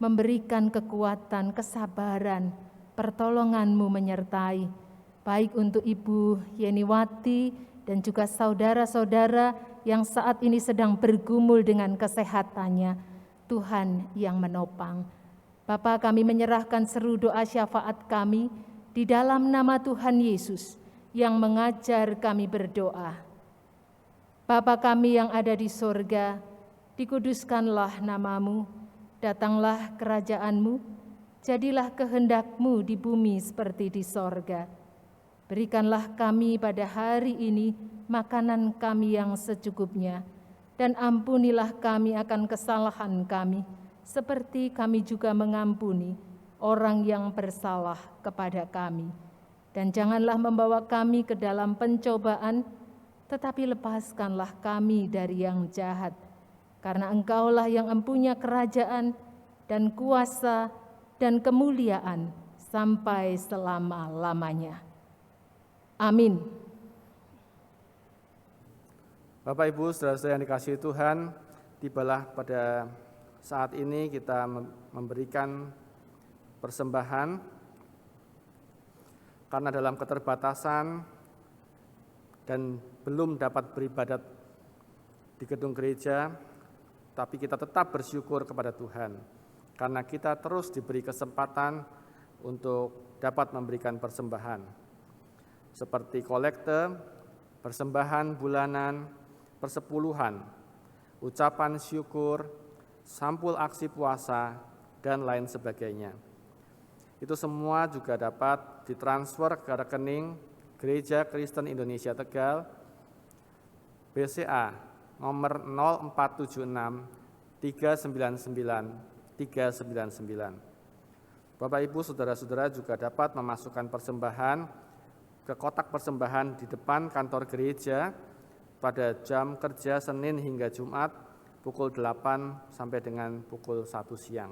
Speaker 2: memberikan kekuatan, kesabaran, pertolongan-Mu menyertai, baik untuk Ibu Yeniwati dan juga saudara-saudara yang saat ini sedang bergumul dengan kesehatannya. Tuhan yang menopang. Bapa, kami menyerahkan seru doa syafaat kami di dalam nama Tuhan Yesus yang mengajar kami berdoa. Bapa kami yang ada di sorga, dikuduskanlah nama-Mu, datanglah kerajaan-Mu, jadilah kehendak-Mu di bumi seperti di sorga. Berikanlah kami pada hari ini makanan kami yang secukupnya, dan ampunilah kami akan kesalahan kami, seperti kami juga mengampuni orang yang bersalah kepada kami. Dan janganlah membawa kami ke dalam pencobaan, tetapi lepaskanlah kami dari yang jahat. Karena Engkaulah yang empunya kerajaan dan kuasa dan kemuliaan sampai selama-lamanya. Amin.
Speaker 1: Bapak, Ibu, saudara-saudara yang dikasihi Tuhan, tibalah pada saat ini kita memberikan persembahan, karena dalam keterbatasan dan belum dapat beribadat di gedung gereja, tapi kita tetap bersyukur kepada Tuhan, karena kita terus diberi kesempatan untuk dapat memberikan persembahan, seperti kolekte, persembahan bulanan, persepuluhan, ucapan syukur, sampul aksi puasa, dan lain sebagainya. Itu semua juga dapat ditransfer ke rekening Gereja Kristen Indonesia Tegal, BCA nomor 0476 399 399. Bapak, Ibu, saudara-saudara juga dapat memasukkan persembahan ke kotak persembahan di depan kantor gereja pada jam kerja Senin hingga Jumat pukul 8 sampai dengan pukul 1 siang.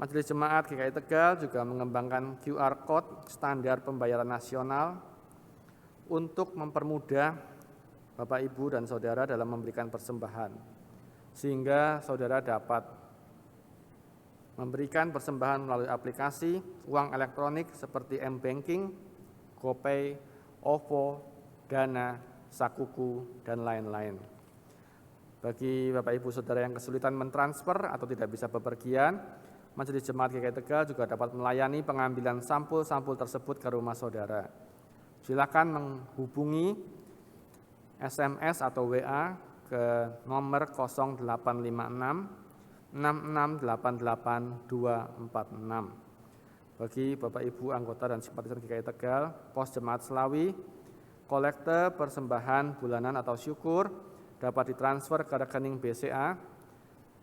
Speaker 1: Majelis Jemaat GKI Tegal juga mengembangkan QR Code standar pembayaran nasional untuk mempermudah Bapak, Ibu, dan Saudara dalam memberikan persembahan, sehingga Saudara dapat memberikan persembahan melalui aplikasi uang elektronik seperti M-Banking, GoPay, OVO, Dana, Sakuku, dan lain-lain. Bagi Bapak, Ibu, Saudara yang kesulitan mentransfer atau tidak bisa bepergian, Majelis Jemaat GKI Tegal juga dapat melayani pengambilan sampul-sampul tersebut ke rumah saudara. Silakan menghubungi SMS atau WA ke nomor 0856 6688 246. Bagi Bapak, Ibu, anggota dan simpatisan GKI Tegal, Pos Jemaat Selawi, kolekte persembahan bulanan atau syukur dapat ditransfer ke rekening BCA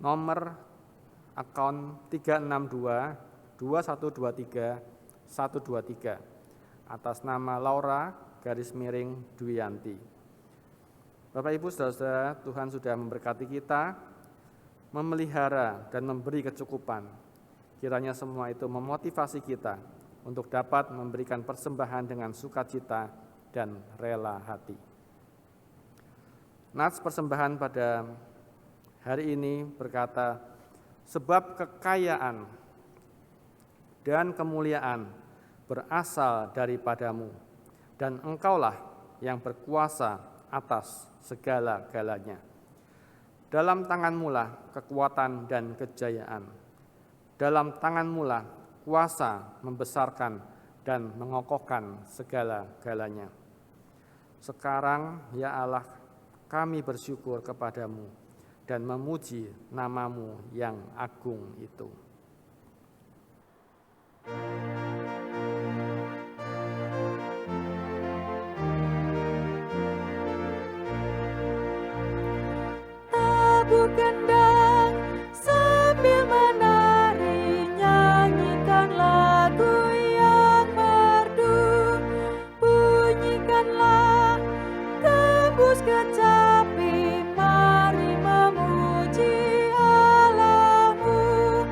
Speaker 1: nomor akun 362 2123 123 atas nama Laura _Dwiyanti. Bapak, Ibu, saudara-saudara, Tuhan sudah memberkati kita, memelihara dan memberi kecukupan. Kiranya semua itu memotivasi kita untuk dapat memberikan persembahan dengan sukacita dan rela hati. Nats persembahan pada hari ini berkata, sebab kekayaan dan kemuliaan berasal daripadamu, dan Engkaulah yang berkuasa atas segala-galanya. Dalam tanganmu-lah kekuatan dan kejayaan. Dalam tanganmu-lah kuasa membesarkan dan mengokohkan segala-galanya. Sekarang, ya Allah, kami bersyukur kepadamu dan memuji nama-Mu yang agung itu.
Speaker 3: terus kecapi, mari memuji Allahmu.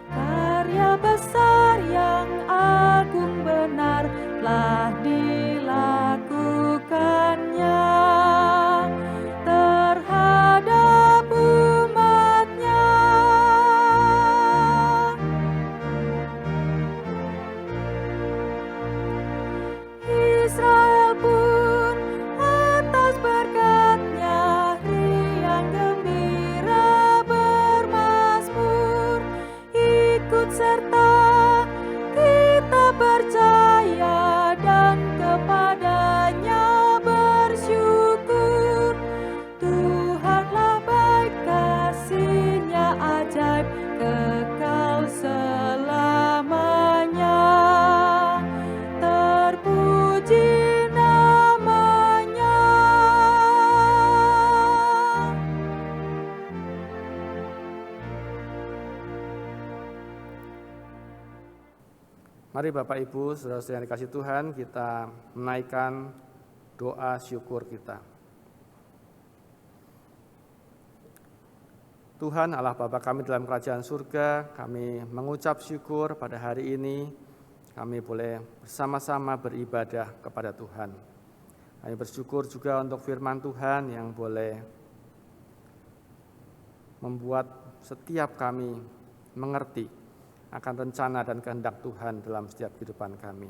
Speaker 3: Karya besar yang agung benar telah dilakukannya terhadap umatnya. Israel pun atas berkat-Nya riang gembira bermazmur, ikut serta kita percaya dan kepadanya bersyukur. Tuhanlah baik, kasih-Nya ajaib kekal selamanya. Terpuji namanya.
Speaker 1: Mari Bapak Ibu, saudara-saudara yang dikasihi Tuhan, kita menaikkan doa syukur kita. Tuhan Allah Bapa kami dalam kerajaan surga, kami mengucap syukur pada hari ini kami boleh bersama-sama beribadah kepada Tuhan. Kami bersyukur juga untuk firman Tuhan yang boleh membuat setiap kami mengerti akan rencana dan kehendak Tuhan dalam setiap kehidupan kami.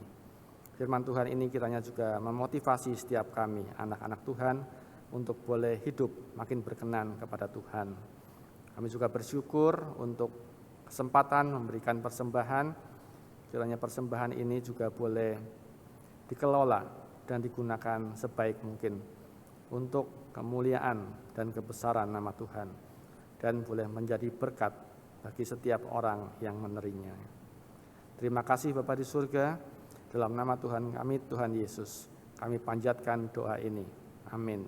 Speaker 1: Firman Tuhan ini kiranya juga memotivasi setiap kami, anak-anak Tuhan, untuk boleh hidup makin berkenan kepada Tuhan. Kami juga bersyukur untuk kesempatan memberikan persembahan. Kiranya persembahan ini juga boleh dikelola dan digunakan sebaik mungkin untuk kemuliaan dan kebesaran nama Tuhan, dan boleh menjadi berkat bagi setiap orang yang menerimanya. Terima kasih Bapa di surga, dalam nama Tuhan kami, Tuhan Yesus, kami panjatkan doa ini. Amin.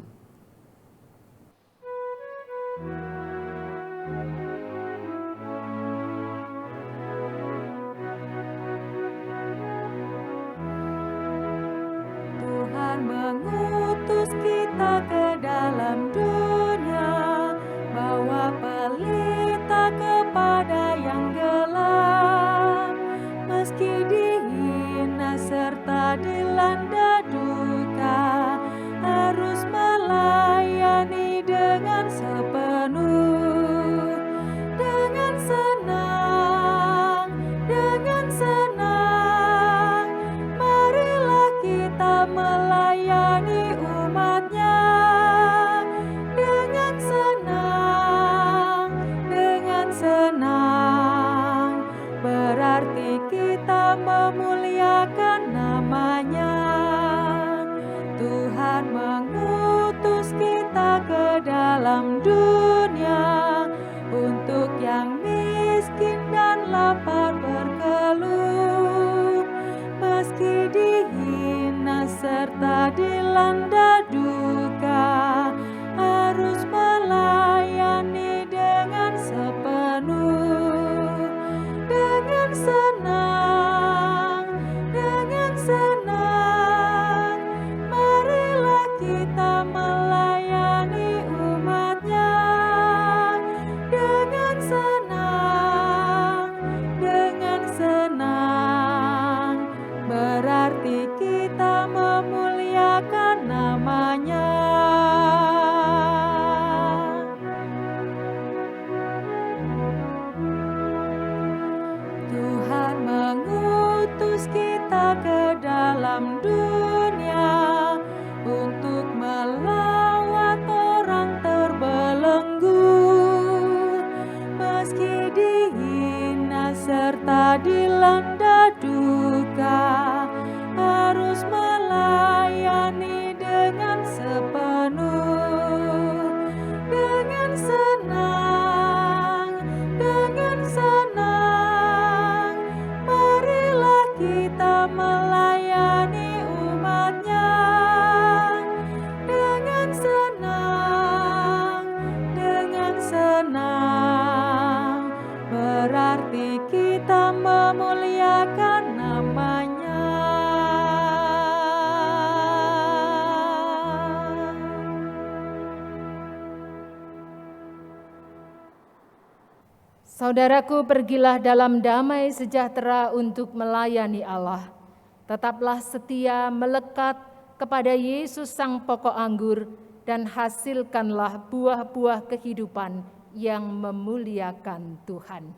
Speaker 3: Tuhan mengutus kita ke dalam dunia, bawa pelita kepada yang gelap. Meski dihina serta dilanda duka, harus melayani dengan sepenuh, dengan senang, dengan senang. Marilah kita melayani umat-Nya dengan senang, dengan senang. Berarti kita memuliakan nama-Nya. Tuhan mengutus kita ke dalam dunia untuk yang miskin dan lapar berkeluh. Meski dihina serta dilanda duka, harus melayani dengan sepenuh, dengan senang, dengan senang. Marilah kita melayani umat-Nya dengan senang, dengan senang. Berarti kita memuliakan nama-Nya. Tuhan mengutus kita ke dalam dunia untuk melawat orang terbelenggu. Meski dihina serta dilanda duka, harus melayani dengan sepenuh, dengan senang, dengan senang. Marilah kita melayani umat-Nya dengan senang, dengan senang. Berarti kita memuliakan nama-Nya.
Speaker 2: Saudaraku, pergilah dalam damai sejahtera untuk melayani Allah. Tetaplah setia melekat kepada Yesus Sang Pokok Anggur dan hasilkanlah buah-buah kehidupan yang memuliakan Tuhan.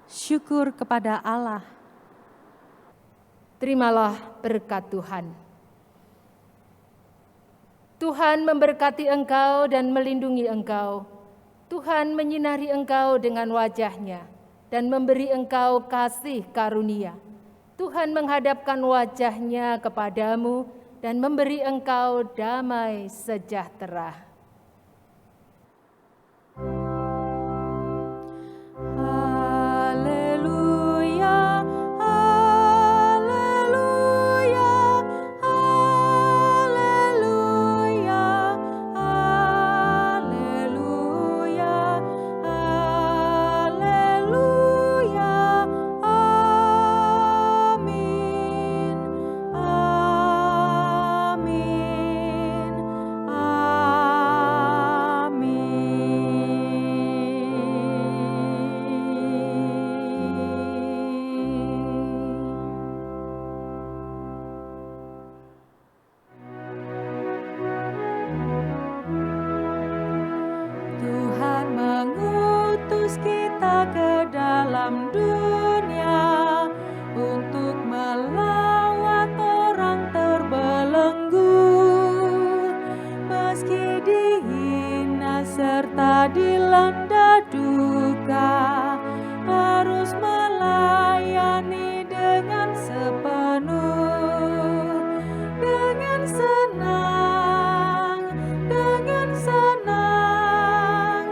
Speaker 3: Syukur kepada Allah.
Speaker 2: Terimalah berkat Tuhan. Tuhan memberkati engkau dan melindungi engkau. Tuhan menyinari engkau dengan wajah-Nya dan memberi engkau kasih karunia. Tuhan menghadapkan wajah-Nya kepadamu dan memberi engkau damai sejahtera.
Speaker 3: Haleluya, haleluya, haleluya, haleluya, haleluya, amin, amin, Tuhan mengutus kita ke dalam dunia untuk melawat orang terbelenggu, meski dihina serta dilanda duka, harus melayani dengan sepenuh, dengan senang, dengan senang.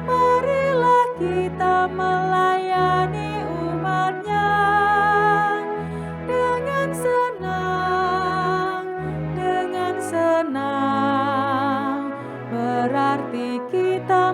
Speaker 3: Marilah kita melayani umat-Nya dengan senang, dengan senang. Berarti kita